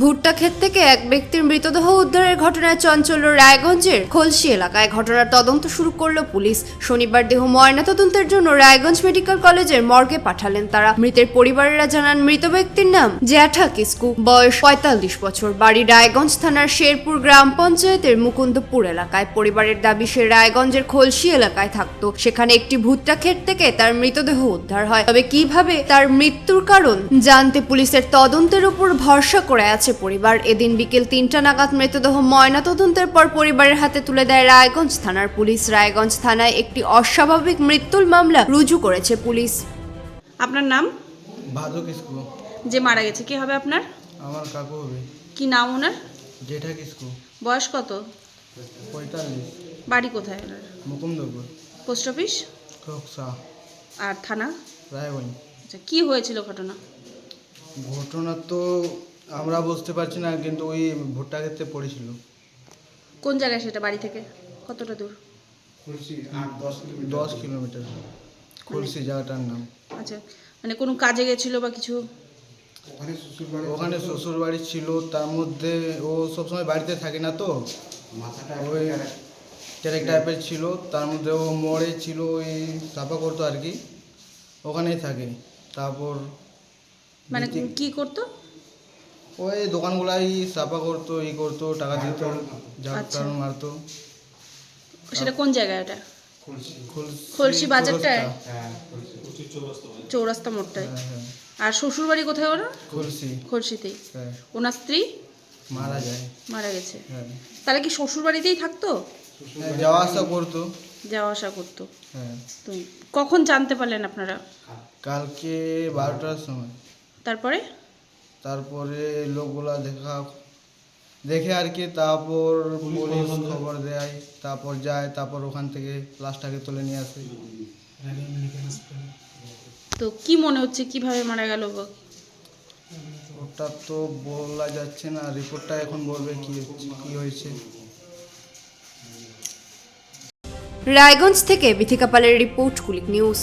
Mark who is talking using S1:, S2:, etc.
S1: ভুট্টা ক্ষেত থেকে এক ব্যক্তির মৃতদেহ উদ্ধারের ঘটনায় চাঞ্চল্য রায়গঞ্জের খলসি এলাকায়। ঘটনার তদন্ত শুরু করল পুলিশ। শনিবার দেহ ময়নাতদন্তের জন্য রায়গঞ্জ মেডিকেল কলেজের মর্গে পাঠালেন তারা। মৃতের পরিবারেরা জানান, মৃত ব্যক্তির নাম জ্যাঠা কিসকু, বয়স ৪৫ বছর, বাড়ি রায়গঞ্জ থানার শেরপুর গ্রাম পঞ্চায়েতের মুকুন্দপুর এলাকায়। পরিবারের দাবি, সে রায়গঞ্জের খলসি এলাকায় থাকতো। সেখানে একটি ভুট্টা ক্ষেত থেকে তার মৃতদেহ উদ্ধার হয়। তবে কিভাবে তার মৃত্যুর কারণ জানতে পুলিশের তদন্তের উপর ভরসা করে আছে পরিবার। এদিন বিকেল ৩টা নাগাদ মৃতদেহ ময়নাতদন্তের পর পরিবারের হাতে তুলে দেয় রায়গঞ্জ থানার পুলিশ। রায়গঞ্জ থানায় একটি অস্বাভাবিক মৃত্যুর মামলা রুজু করেছে পুলিশ।
S2: আপনার নাম?
S3: ভাদু কিসকু।
S2: যে মারা গেছে কে হবে আপনার?
S3: আমার কাকু হবে।
S2: কি নাম ওনার?
S3: জেঠা কিসকু।
S2: বয়স কত?
S3: ৪৫।
S2: বাড়ি কোথায় ওনার?
S3: মুকুন্দপুর।
S2: Post office
S3: Khoksa.
S2: আর থানা?
S3: রায়গঞ্জ।
S2: আচ্ছা, কি হয়েছিল ঘটনা?
S3: ঘটনা তো আমরা বুঝতে পারছি না, কিন্তু ওই ভুট্টা ক্ষেত্রে পড়েছিল।
S2: কোন জায়গায় সেটা? বাড়ি থেকে কতটা দূর?
S3: 10 কিলোমিটার। খুলসি জায়গাটার নাম।
S2: আচ্ছা, মানে কোনো কাজে গেছিল বা কিছু?
S3: ওখানে শ্বশুর বাড়ি ছিল, তার মধ্যে ও সবসময় বাড়িতে থাকে না, তো ওই ট্যারেক টাইপের ছিল, তার মধ্যে ও মোড়ে ছিল, ওই সাফা করতো আর কি, ওখানেই থাকে। তারপর
S2: মানে কি করতো?
S3: ওই দোকানগুলাই সাফা করতো, ই করতো, টাকা দিত, যার
S2: আচ্ছা।
S3: কারণ মারতো।
S2: সেটা কোন জায়গায় এটা? খলসি
S3: চৌরাস্তা।
S2: বাজারটায়? চৌরাস্তা মোড়টায়।
S3: হ্যাঁ, হ্যাঁ।
S2: আর শ্বশুর বাড়ি কোথায় ওনার?
S3: খুলসি।
S2: খলসিতেই।
S3: হ্যাঁ,
S2: ওনার স্ত্রী
S3: মারা যায়।
S2: মারা গেছে।
S3: হ্যাঁ,
S2: তাহলে কি শ্বশুর বাড়িতেই থাকতো?
S3: হ্যাঁ, যাওয়া আসা করতো।
S2: যাওয়া আসা করতো।
S3: হ্যাঁ,
S2: তো কখন জানতে পারলেন আপনারা?
S3: কালকে 12টার সময়। তারপরে লোকগুলা দেখে আর কি, তারপর পুলিশ খবর দেয়, তারপর যায়, তারপর ওখান থেকে লাশটাকে তুলে নিয়ে আসে।
S2: তো কি মনে হচ্ছে কিভাবে মারা গেল?
S3: ওটা তো বলা যাচ্ছে না, রিপোর্টটা এখন বলবে কি হয়েছে।
S1: রায়গঞ্জ থেকে বিথিকা পালের রিপোর্ট, কুলিক নিউজ।